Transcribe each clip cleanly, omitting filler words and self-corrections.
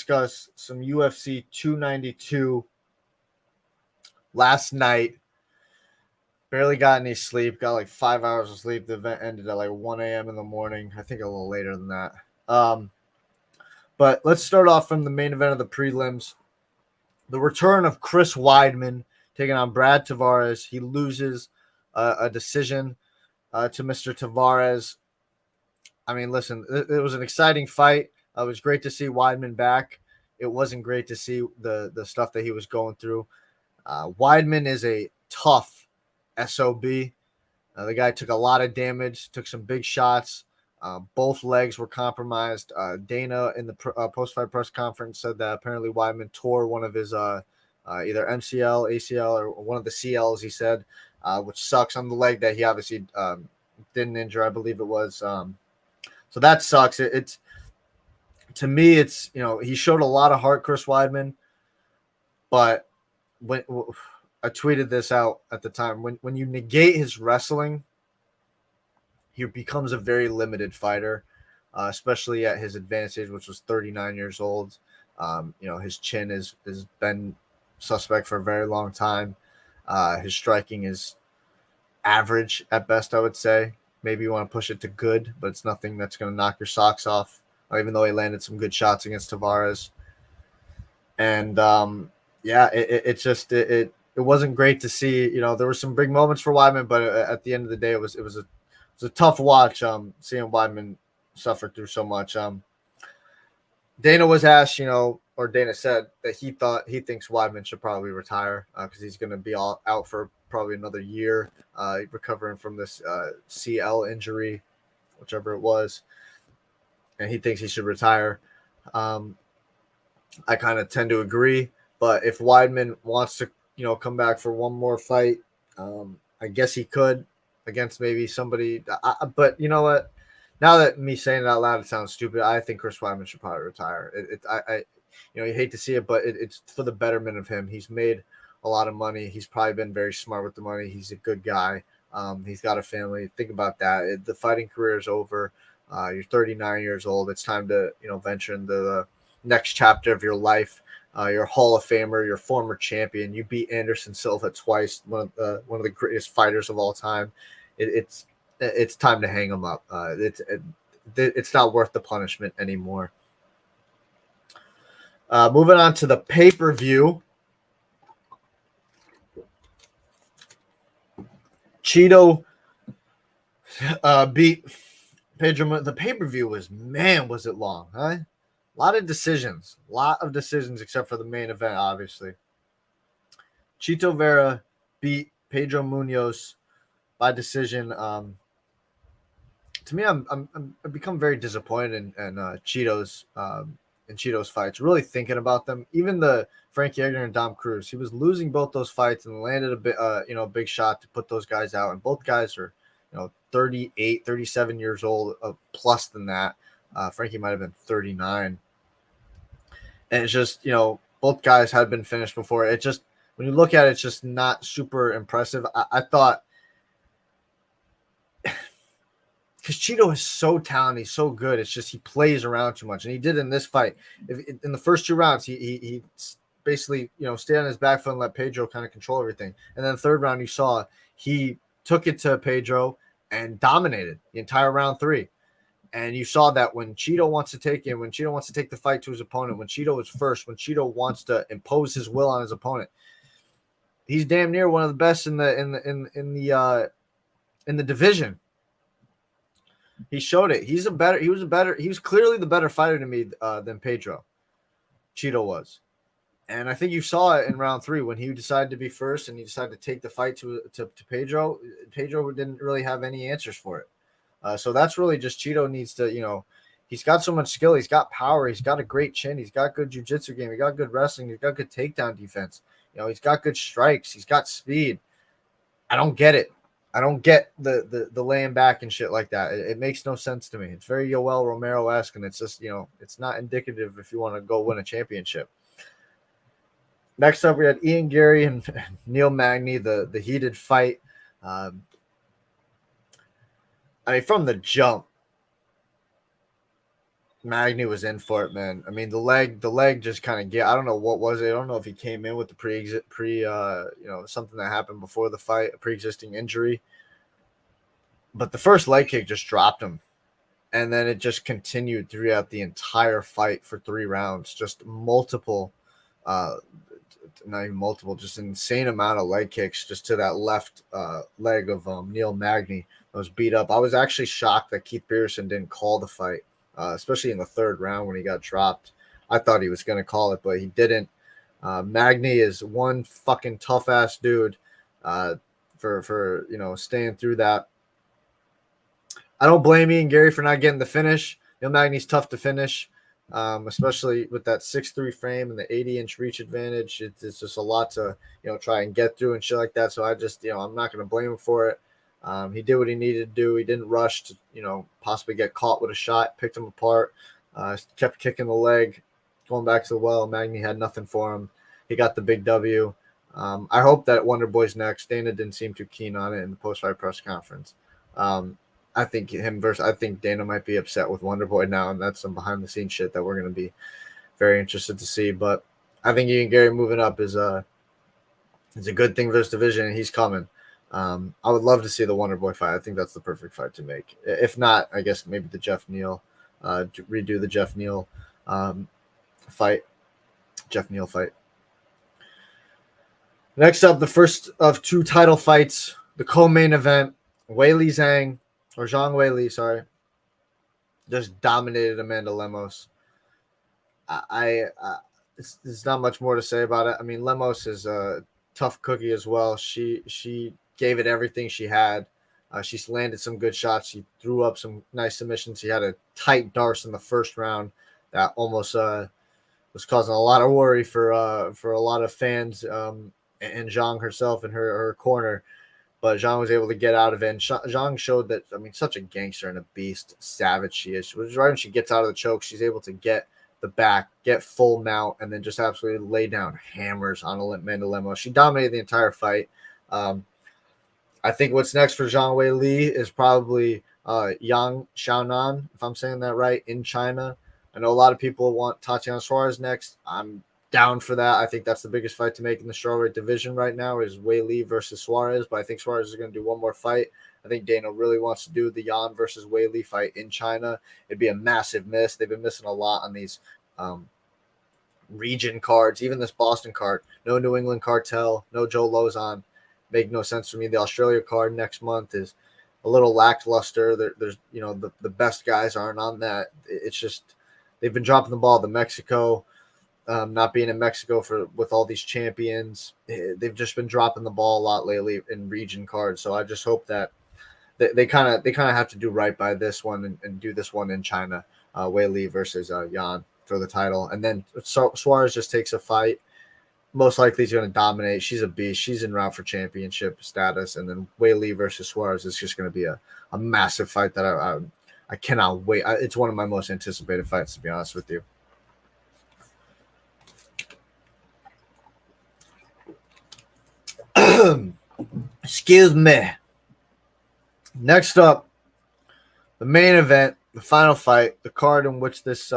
discuss some UFC 292 last night. Barely got any sleep. Got like 5 hours of sleep. The event ended at like 1 a.m. in the morning. I think a little later than that. But let's start off from the main event of the prelims. The return of Chris Weidman taking on Brad Tavares. He loses a decision to Mr. Tavares. I mean, listen, it was an exciting fight. It was great to see Weidman back. It wasn't great to see the stuff that he was going through. Weidman is a tough SOB. The guy took a lot of damage, took some big shots. Both legs were compromised. Dana in the post-fight press conference said that apparently Weidman tore one of his either MCL, ACL, or one of the CLs, he said, which sucks on the leg that he obviously didn't injure, I believe it was. So that sucks. It's to me, it's, he showed a lot of heart, Chris Weidman, but when I tweeted this out at the time, when you negate his wrestling, he becomes a very limited fighter, especially at his advanced age, which was 39 years old. His chin has been suspect for a very long time. His striking is average at best, I would say. Maybe you want to push it to good, but it's nothing that's going to knock your socks off, even though he landed some good shots against Tavares. And, it wasn't great to see. There were some big moments for Weidman, but at the end of the day, it was a tough watch seeing Weidman suffer through so much. Dana was asked, or Dana said that he thinks Weidman should probably retire because he's going to be out for probably another year, recovering from this CL injury, whichever it was, and he thinks he should retire. I kind of tend to agree, but if Weidman wants to, come back for one more fight, I guess he could against maybe somebody. But you know what? Now that me saying it out loud, it sounds stupid. I think Chris Weidman should probably retire. You hate to see it, but it's for the betterment of him. He's made a lot of money. He's probably been very smart with the money. He's a good guy. He's got a family. Think about that. The fighting career is over. You're 39 years old. It's time to, venture into the next chapter of your life. You're a Hall of Famer. You're a former champion. You beat Anderson Silva twice, one of the greatest fighters of all time. It's time to hang him up. It's not worth the punishment anymore. Moving on to the pay-per-view. Cheeto beat Pedro. The pay-per-view was it long, huh? A lot of decisions except for the main event, obviously. Chito Vera beat Pedro Munoz by decision. To me, I've become very disappointed in Cheeto's fights. Really thinking about them, even the Frankie Edgar and Dom Cruz. He was losing both those fights and landed a bit, big shot to put those guys out. And both guys are, 38, 37 years old, plus than that. Frankie might have been 39. And it's just, both guys had been finished before. It just, when you look at it, it's just not super impressive. I thought, because Cheeto is so talented, he's so good. It's just he plays around too much, and he did in this fight. In the first 2 rounds, he basically stayed on his back foot and let Pedro kind of control everything. And then the third round, you saw he took it to Pedro and dominated the entire round 3. And you saw that when Cheeto wants to take the fight to his opponent, when Cheeto is first, when Cheeto wants to impose his will on his opponent, he's damn near one of the best in the division. He showed it. He was clearly the better fighter to me than Pedro. Cheeto was. And I think you saw it in round 3 when he decided to be first and he decided to take the fight to Pedro. Pedro didn't really have any answers for it. So that's really just Cheeto needs to, he's got so much skill. He's got power. He's got a great chin. He's got good jiu-jitsu game. He got good wrestling. He's got good takedown defense. He's got good strikes. He's got speed. I don't get it. I don't get the laying back and shit like that. It makes no sense to me. It's very Yoel Romero-esque, and it's just, it's not indicative if you want to go win a championship. Next up, we had Ian Gary and Neil Magny, the heated fight. From the jump, Magny was in for it, man. I mean, the leg just kind of get. I don't know what was it. I don't know if he came in with the something that happened before the fight, a pre-existing injury. But the first leg kick just dropped him, and then it just continued throughout the entire fight for 3 rounds. Just multiple, not even multiple, just an insane amount of leg kicks just to that left leg of Neil Magny. That was beat up. I was actually shocked that Keith Pearson didn't call the fight, especially in the third round when he got dropped. I thought he was going to call it, but he didn't. Magny is one fucking tough ass dude for staying through that. I don't blame Ian Gary for not getting the finish. Neil Magny's tough to finish, especially with that 6'3" frame and the 80-inch reach advantage. It's just a lot to try and get through and shit like that. So I just I'm not going to blame him for it. He did what he needed to do. He didn't rush to possibly get caught with a shot. Picked him apart. Kept kicking the leg, going back to the well. Magny had nothing for him. He got the big W. I hope that Wonder Boy's next. Dana didn't seem too keen on it in the post-fight press conference. I think Dana might be upset with Wonder Boy now, and that's some behind-the-scenes shit that we're going to be very interested to see. But I think Ian Gary moving up is a good thing for this division, and he's coming. I would love to see the Wonder Boy fight. I think that's the perfect fight to make. If not, I guess maybe the Jeff Neal, redo the Jeff Neal fight. Jeff Neal fight. Next up, the first of 2 title fights, the co-main event, Weili Zhang. Or Zhang Weili, sorry, just dominated Amanda Lemos. There's not much more to say about it. I mean, Lemos is a tough cookie as well. She gave it everything she had. She landed some good shots. She threw up some nice submissions. She had a tight Darce in the first round that almost was causing a lot of worry for a lot of fans and Zhang herself in her corner. But Zhang was able to get out of it. And Zhang showed that, such a gangster and a beast, savage she is. Right when she gets out of the choke, she's able to get the back, get full mount, and then just absolutely lay down hammers on Amanda Lemos. She dominated the entire fight. I think what's next for Zhang Weili is probably Yang Xiaonan, if I'm saying that right, in China. I know a lot of people want Tatiana Suarez next. I'm down for that. I think that's the biggest fight to make in the strawweight division right now is Weili versus Suarez, but I think Suarez is going to do one more fight. I think Dana really wants to do the Yan versus Weili fight in China. It'd be a massive miss. They've been missing a lot on these region cards, even this Boston card. No New England cartel, no Joe Lozon. Make no sense to me. The Australia card next month is a little lackluster. There's the best guys aren't on that. It's just they've been dropping the ball. The Mexico. Not being in Mexico with all these champions, they've just been dropping the ball a lot lately in region cards. So I just hope that they kind of have to do right by this one and do this one in China, Weili versus Yan for the title, and then Suarez just takes a fight. Most likely he's going to dominate. She's a beast. She's en route for championship status, and then Weili versus Suarez is just going to be a massive fight that I cannot wait. It's one of my most anticipated fights, to be honest with you. Excuse me. Next up, the main event, the final fight, the fight in which this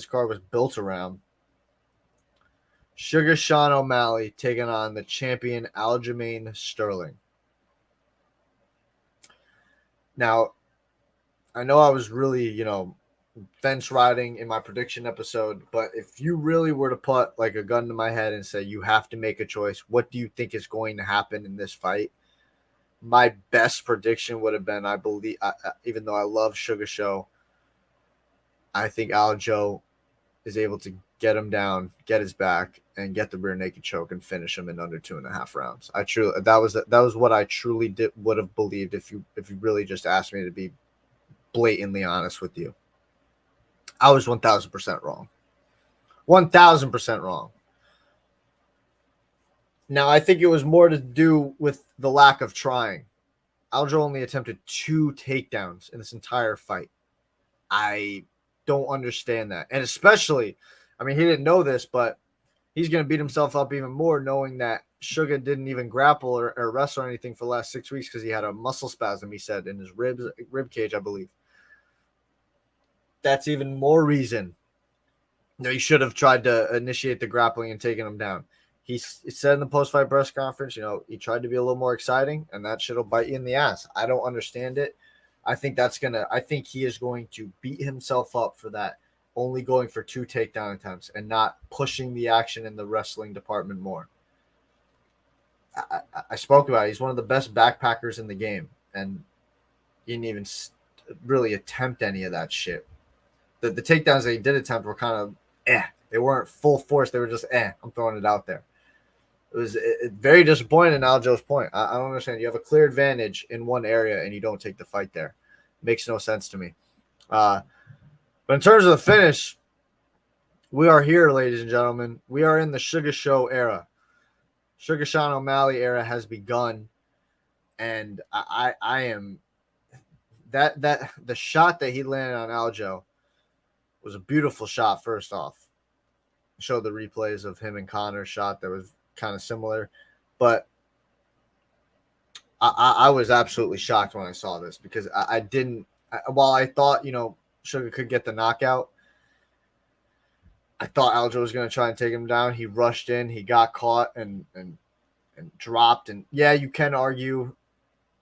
card was built around. Sugar Sean O'Malley taking on the champion Aljamain Sterling. Now, I know I was really, fence riding in my prediction episode, but if you really were to put like a gun to my head and say you have to make a choice, what do you think is going to happen in this fight? My best prediction would have been, I believe, even though I love Sugar Show, I think Aljo is able to get him down, get his back, and get the rear naked choke and finish him in under 2.5 rounds. That was what I truly would have believed if you really just asked me to be blatantly honest with you. I was 1,000% wrong. 1,000% wrong. Now, I think it was more to do with the lack of trying. Aljo only attempted 2 takedowns in this entire fight. I don't understand that. And especially, he didn't know this, but he's going to beat himself up even more knowing that Sugar didn't even grapple or wrestle or anything for the last 6 weeks because he had a muscle spasm, he said, in his rib cage, I believe. that's even more reason that he should have tried to initiate the grappling and taken him down. He said in the post-fight press conference, he tried to be a little more exciting, and that shit'll bite you in the ass. I don't understand it. I think he is going to beat himself up for that, only going for 2 takedown attempts and not pushing the action in the wrestling department more. I spoke about it. He's one of the best backpackers in the game, and he didn't even really attempt any of that shit. The takedowns that he did attempt were kind of They weren't full force. They were just I'm throwing it out there. It was very disappointing. Aljo's point. I don't understand. You have a clear advantage in one area and you don't take the fight there. Makes no sense to me. But in terms of the finish, we are here, ladies and gentlemen. We are in the Sugar Show era. Sugar Sean O'Malley era has begun, and I am that the shot that he landed on Aljo was a beautiful shot. First off, showed the replays of him and Connor's shot that was kind of similar, but I was absolutely shocked when I saw this because I didn't. While I thought Sugar could get the knockout, I thought Aljo was going to try and take him down. He rushed in, he got caught and dropped. And yeah, you can argue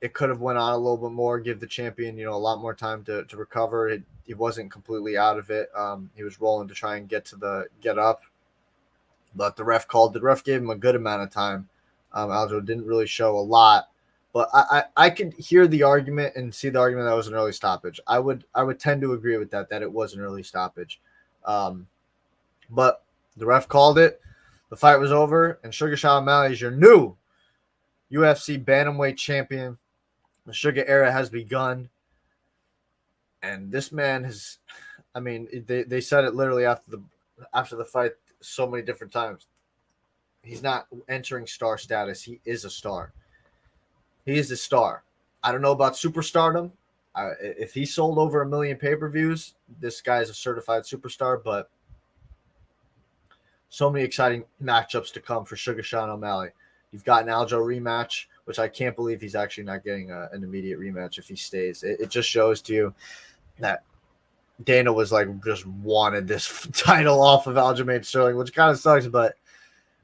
it could have went on a little bit more, give the champion a lot more time to recover. He wasn't completely out of it. He was rolling to try and get up. But the ref called. The ref gave him a good amount of time. Aljo didn't really show a lot, but I could hear the argument and see the argument that was an early stoppage. I would tend to agree with that it was an early stoppage. But the ref called it. The fight was over, and Sugar Sean O'Malley is your new UFC bantamweight champion. The Sugar era has begun, and this man has. I mean, they said it literally after the fight so many different times. He's not entering star status. He is a star. He is a star. I don't know about superstardom. If he sold over 1 million pay-per-views, this guy is a certified superstar, but so many exciting matchups to come for Sugar Sean O'Malley. You've got an Aljo rematch, which I can't believe he's actually not getting an immediate rematch if he stays. It just shows to you that Dana was just wanted this title off of Aljamain Sterling, which kind of sucks. But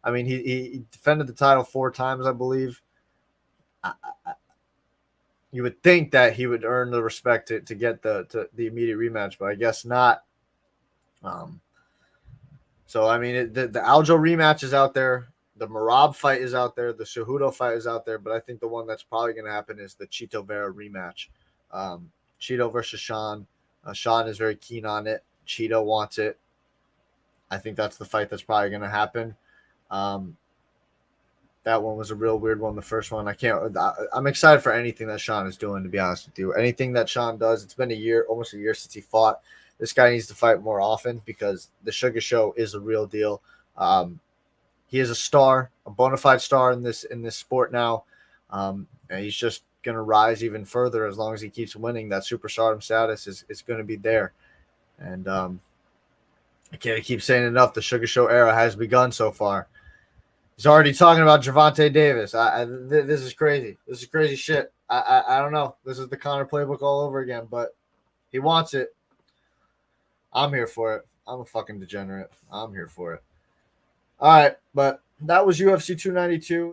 I mean, he defended the title 4 times, I believe. You would think that he would earn the respect to get the immediate rematch, but I guess not. So I mean, the Aljo rematch is out there. The Marab fight is out there. The Cejudo fight is out there. But I think the one that's probably going to happen is the Chito Vera rematch. Chito versus Sean. Sean is very keen on it. Chito wants it. I think that's the fight that's probably going to happen. That one was a real weird one. The first one, I'm excited for anything that Sean is doing, to be honest with you. Anything that Sean does, it's been almost a year since he fought. This guy needs to fight more often because the Sugar Show is a real deal. He is a star, a bona fide star in this sport now. And he's just going to rise even further as long as he keeps winning. That superstardom status is going to be there. And I can't keep saying enough. The Sugar Show era has begun so far. He's already talking about Gervonta Davis. This is crazy. This is crazy shit. I don't know. This is the Conor playbook all over again, but he wants it. I'm here for it. I'm a fucking degenerate. I'm here for it. All right, but that was UFC 292.